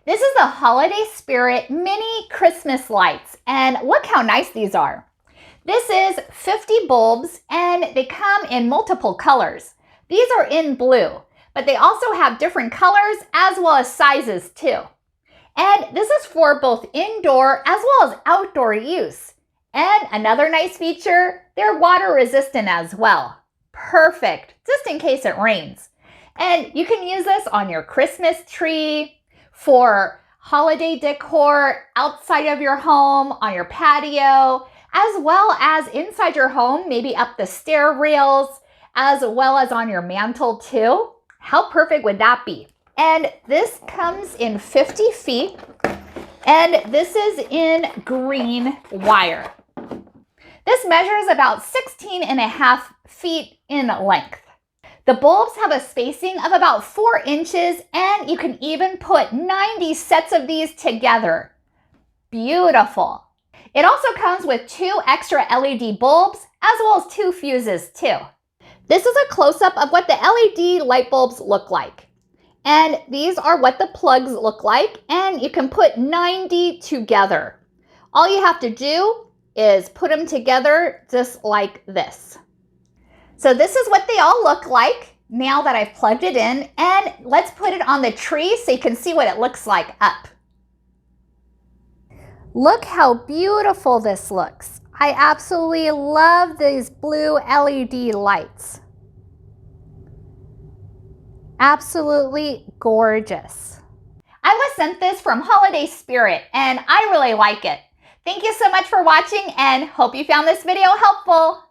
This is the Holiday Spirit mini Christmas lights, and look how nice these are. This is 50 bulbs and they come in multiple colors. These are in blue, but they also have different colors as well as sizes too. And this is for both indoor as well as outdoor use. And another nice feature, they're water resistant as well. Perfect, just in case it rains. And you can use this on your Christmas tree, for holiday decor outside of your home, on your patio, as well as inside your home, maybe up the stair rails, as well as on your mantle too. How perfect would that be? And this comes in 50 feet, and this is in green wire. This measures about 16.5 feet in length. The bulbs have a spacing of about 4 inches, and you can even put 90 sets of these together. Beautiful. It also comes with 2 extra LED bulbs as well as 2 fuses too. This is a close-up of what the LED light bulbs look like. And these are what the plugs look like, and you can put 90 together. All you have to do is put them together just like this. So this is what they all look like now that I've plugged it in, and let's put it on the tree so you can see what it looks like up. Look how beautiful this looks. I absolutely love these blue LED lights. Absolutely gorgeous. I was sent this from Holiday Spirit and I really like it. Thank you so much for watching and hope you found this video helpful.